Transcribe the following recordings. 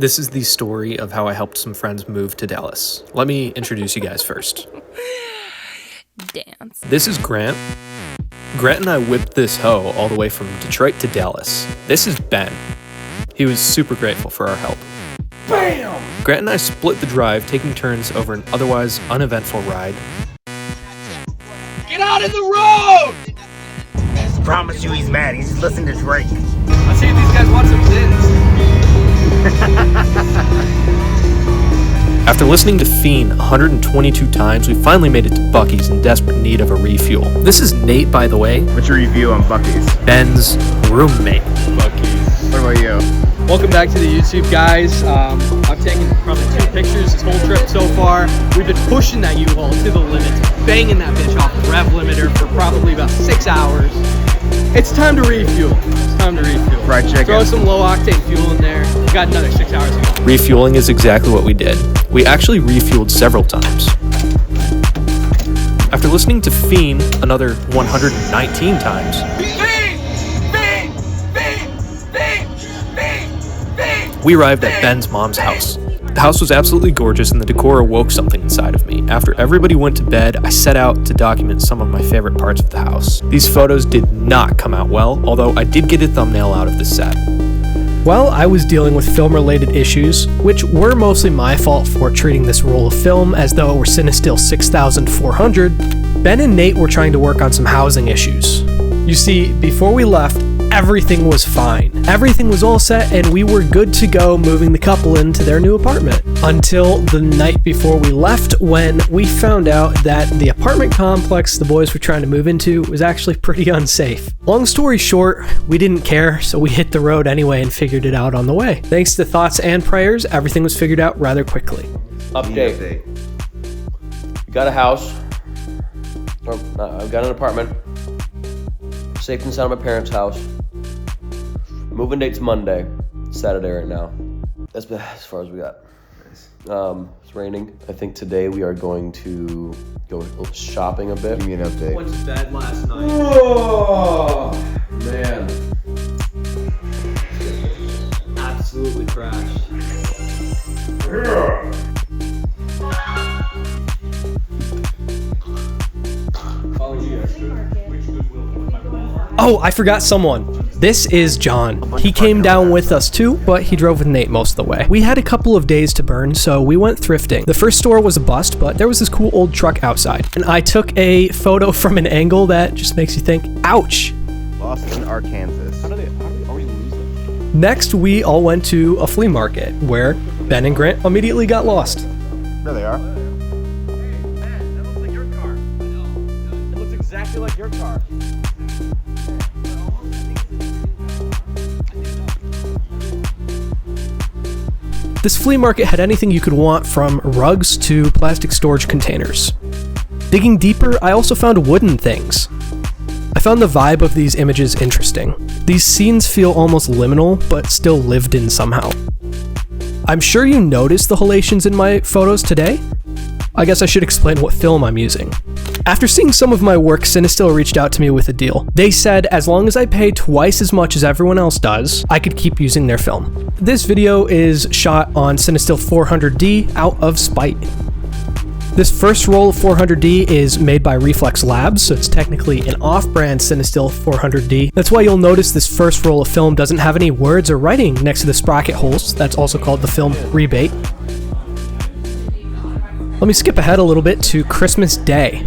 This is the story of how I helped some friends move to Dallas. Let me introduce you guys first. Dance. This is Grant. Grant and I whipped this hoe all the way from Detroit to Dallas. This is Ben. He was super grateful for our help. BAM! Grant and I split the drive, taking turns over an otherwise uneventful ride. Get out of the road! I promise you he's mad. He's just listening to Drake. I see these guys want some zins. After listening to Fiend 122 times, we finally made it to Buc-ee's in desperate need of a refuel. This is Nate, by the way. What's your review on Buc-ee's? Ben's roommate. Buc-ee's. What about you? Welcome back to the YouTube, guys. I've taken probably 2 pictures this whole trip so far. We've been pushing that U-Haul to the limit, banging that bitch off the rev limiter for probably about 6 hours. It's time to refuel. Fried chicken. Throw some low-octane fuel in there. We got another 6 hours to go. Refueling is exactly what we did. We actually refueled several times. After listening to Fiend another 119 times, we arrived at Ben's mom's house. The house was absolutely gorgeous and the decor awoke something inside of me. After everybody went to bed, I set out to document some of my favorite parts of the house. These photos did not come out well, although I did get a thumbnail out of the set. While I was dealing with film-related issues, which were mostly my fault for treating this roll of film as though it were CineStill 6400, Ben and Nate were trying to work on some housing issues. You see, before we left, everything was fine. Everything was all set and we were good to go moving the couple into their new apartment. Until the night before we left, when we found out that the apartment complex the boys were trying to move into was actually pretty unsafe. Long story short, we didn't care, so we hit the road anyway and figured it out on the way. Thanks to thoughts and prayers, everything was figured out rather quickly. Update. We got a house. I've got an apartment. Safe and sound at my parents' house. Moving date's Monday. It's Saturday right now. That's as far as we got. It's raining. I think today we are going to go shopping a bit. Give me an update. Went to bed last night. Oh, man. Absolutely crashed. Oh, I forgot someone. This is John. He came down with us too, but he drove with Nate most of the way. We had a couple of days to burn, so we went thrifting. The first store was a bust, but there was this cool old truck outside. And I took a photo from an angle that just makes you think, ouch. Lost in Arkansas. How do we already lose them? Next, we all went to a flea market where Ben and Grant immediately got lost. There they are. Man, that looks like your car. I know. It looks exactly like your car. This flea market had anything you could want from rugs to plastic storage containers. Digging deeper, I also found wooden things. I found the vibe of these images interesting. These scenes feel almost liminal, but still lived in somehow. I'm sure you noticed the halations in my photos today. I guess I should explain what film I'm using. After seeing some of my work, CineStill reached out to me with a deal. They said as long as I pay twice as much as everyone else does, I could keep using their film. This video is shot on CineStill 400D out of spite. This first roll of 400D is made by Reflex Labs, so it's technically an off-brand CineStill 400D. That's why you'll notice this first roll of film doesn't have any words or writing next to the sprocket holes. That's also called the film rebate. Let me skip ahead a little bit to Christmas Day.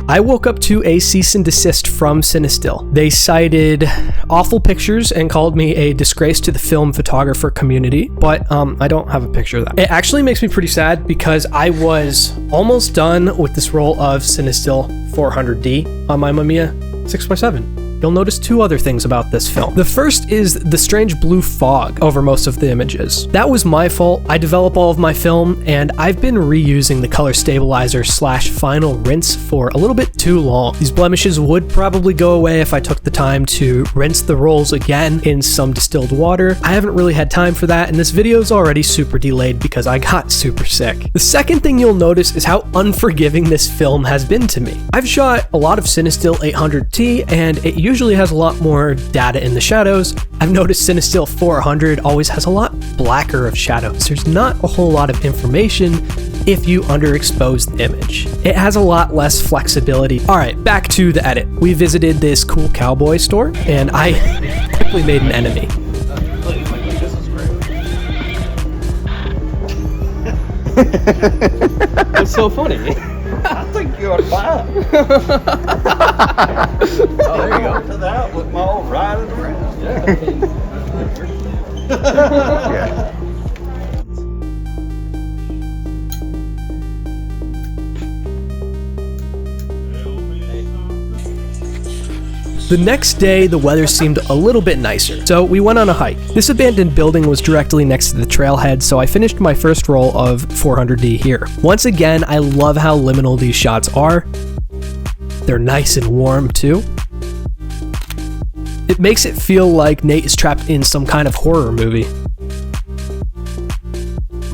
I woke up to a cease and desist from CineStill. They cited awful pictures and called me a disgrace to the film photographer community, but I don't have a picture of that. It actually makes me pretty sad because I was almost done with this roll of CineStill 400D on my Mamiya 6x7. You'll notice 2 other things about this film. The first is the strange blue fog over most of the images. That was my fault. I develop all of my film and I've been reusing the color stabilizer / final rinse for a little bit too long. These blemishes would probably go away if I took the time to rinse the rolls again in some distilled water. I haven't really had time for that and this video is already super delayed because I got super sick. The second thing you'll notice is how unforgiving this film has been to me. I've shot a lot of CineStill 800T and it used usually has a lot more data in the shadows. I've noticed CineStill 400 always has a lot blacker of shadows. There's not a whole lot of information if you underexpose the image. It has a lot less flexibility. All right, back to the edit. We visited this cool cowboy store and I quickly made an enemy. What's so funny? I think you're fine. Oh, there you go. To that with my old riding around. Yeah. The next day, the weather seemed a little bit nicer, so we went on a hike. This abandoned building was directly next to the trailhead, so I finished my first roll of 400D here. Once again, I love how liminal these shots are. They're nice and warm, too. It makes it feel like Nate is trapped in some kind of horror movie.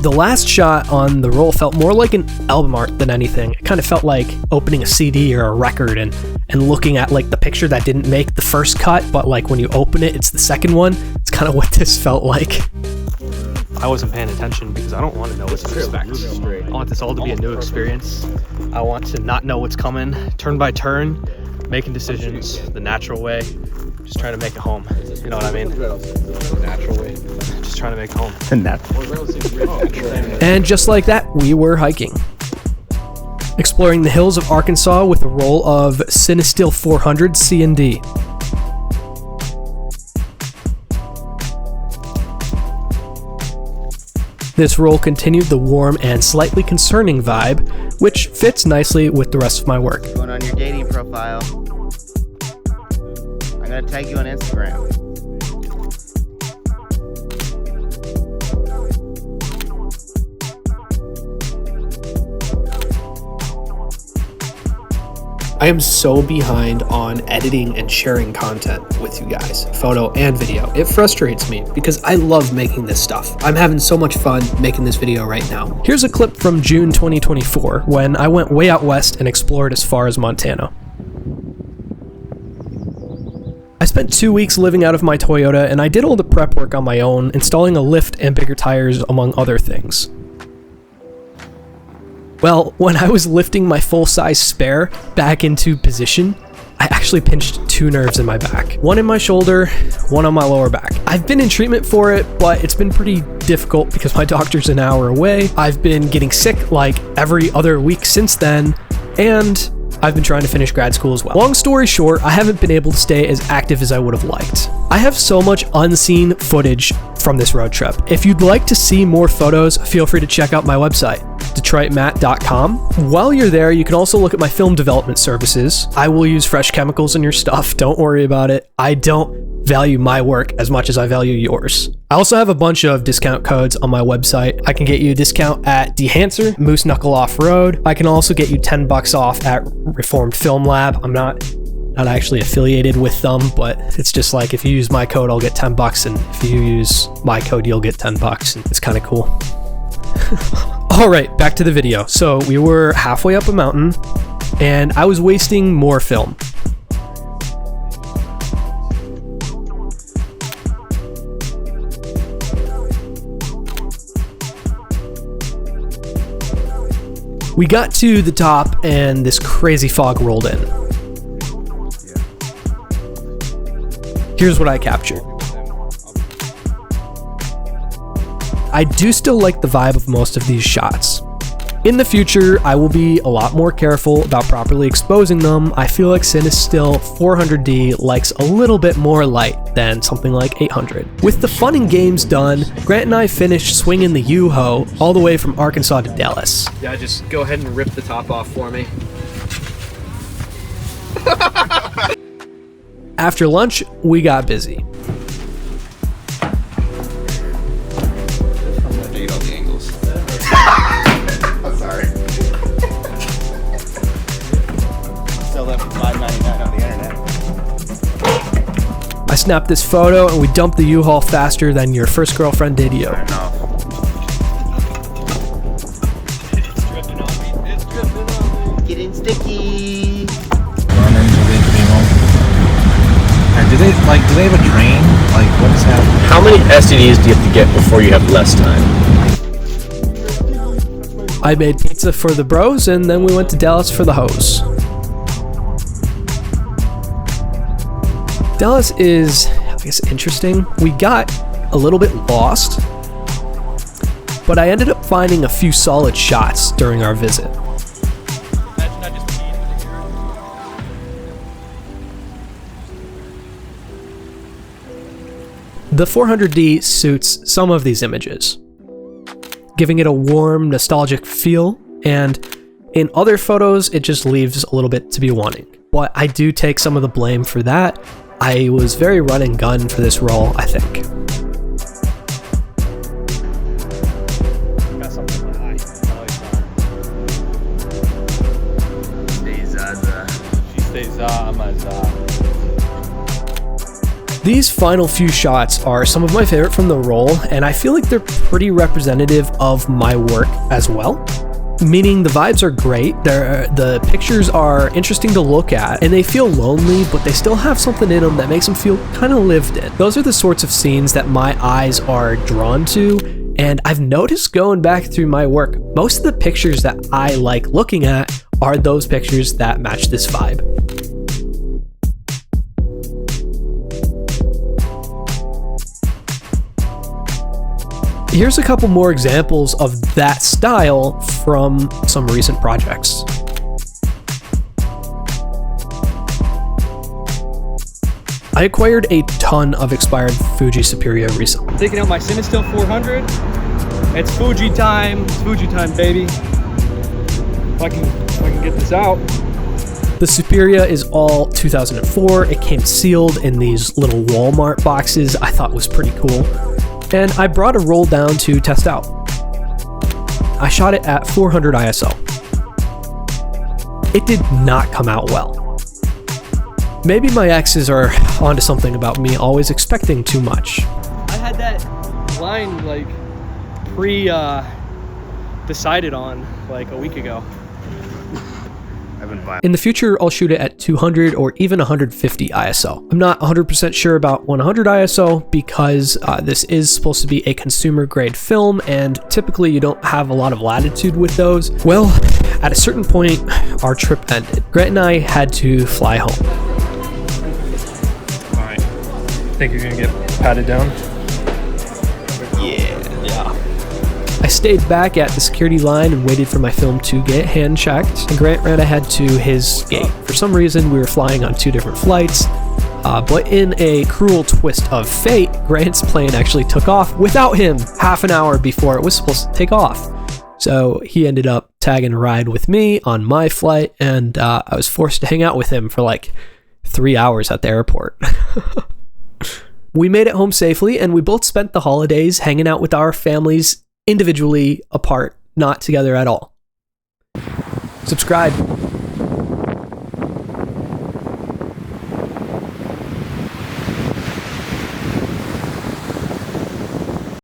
The last shot on the roll felt more like an album art than anything. It kind of felt like opening a CD or a record and looking at like the picture that didn't make the first cut, but like when you open it, it's the second one. It's kind of what this felt like. I wasn't paying attention because I don't want to know what to expect. I want this all to be a new experience. I want to not know what's coming, turn by turn, making decisions the natural way. Just trying to make it home. You know what I mean? Natural way. Just trying to make it home. And just like that, we were hiking. Exploring the hills of Arkansas with a roll of CineStill 400 C&D. This roll continued the warm and slightly concerning vibe, which fits nicely with the rest of my work. Going on your dating profile. I'm gonna tag you on Instagram. I am so behind on editing and sharing content with you guys, photo and video. It frustrates me because I love making this stuff. I'm having so much fun making this video right now. Here's a clip from June 2024 when I went way out west and explored as far as Montana. I spent 2 weeks living out of my Toyota and I did all the prep work on my own, installing a lift and bigger tires among other things. Well, when I was lifting my full-size spare back into position, I actually pinched 2 nerves in my back. One in my shoulder, one on my lower back. I've been in treatment for it, but it's been pretty difficult because my doctor's an hour away. I've been getting sick like every other week since then, and I've been trying to finish grad school as well. Long story short, I haven't been able to stay as active as I would have liked. I have so much unseen footage from this road trip. If you'd like to see more photos, feel free to check out my website, DetroitMatt.com. While you're there, you can also look at my film development services. I will use fresh chemicals in your stuff, don't worry about it. I don't value my work as much as I value yours. I also have a bunch of discount codes on my website. I can get you a discount at Dehancer, Moose Knuckle Off-Road. I can also get you $10 off at Reformed Film Lab. I'm not actually affiliated with them, but it's just like if you use my code, I'll get $10, and if you use my code, you'll get $10, and it's kind of cool. All right, back to the video. So we were halfway up a mountain, and I was wasting more film. We got to the top, and this crazy fog rolled in. Here's what I captured. I do still like the vibe of most of these shots. In the future, I will be a lot more careful about properly exposing them. I feel like CineStill 400D likes a little bit more light than something like 800. With the fun and games done, Grant and I finished swinging the U-Ho all the way from Arkansas to Dallas. Yeah, just go ahead and rip the top off for me. After lunch, we got busy. I'm sorry. Sell that for $5.99 on the internet. I snapped this photo and we dumped the U-Haul faster than your first girlfriend did you. Turn it off. It's dripping on me. It's dripping on me. Getting sticky. Run into these people. do they have a train? Like, what's happening? How many STDs do you have to get before you have less time? I made pizza for the bros, and then we went to Dallas for the hoes. Dallas is, I guess, interesting. We got a little bit lost, but I ended up finding a few solid shots during our visit. The 400D suits some of these images, giving it a warm, nostalgic feel, and in other photos, it just leaves a little bit to be wanting. But I do take some of the blame for that. I was very run and gun for this role, I think. Got something in my eye. She stays I'm a These final few shots are some of my favorite from the role, and I feel like they're pretty representative of my work as well. Meaning the vibes are great, the pictures are interesting to look at, and they feel lonely, but they still have something in them that makes them feel kind of lived in. Those are the sorts of scenes that my eyes are drawn to, and I've noticed going back through my work, most of the pictures that I like looking at are those pictures that match this vibe. Here's a couple more examples of that style from some recent projects. I acquired a ton of expired Fuji Superia recently. taking out my CineStill 400. It's Fuji time. It's Fuji time, baby. If I can get this out. The Superia is all 2004. It came sealed in these little Walmart boxes. I thought was pretty cool. And I brought a roll down to test out. I shot it at 400 ISO. It did not come out well. Maybe my exes are onto something about me always expecting too much. I had that line like decided on like a week ago. In the future, I'll shoot it at 200 or even 150 ISO. I'm not 100% sure about 100 ISO because this is supposed to be a consumer grade film, and typically you don't have a lot of latitude with those. Well, at a certain point, our trip ended. Grant and I had to fly home. All right. Think you're gonna get patted down? Yeah. I stayed back at the security line and waited for my film to get hand checked, and Grant ran ahead to his gate. For some reason, we were flying on 2 different flights, but in a cruel twist of fate, Grant's plane actually took off without him half an hour before it was supposed to take off. So he ended up tagging a ride with me on my flight, and I was forced to hang out with him for like 3 hours at the airport. We made it home safely, and we both spent the holidays hanging out with our families individually apart, not together at all. Subscribe.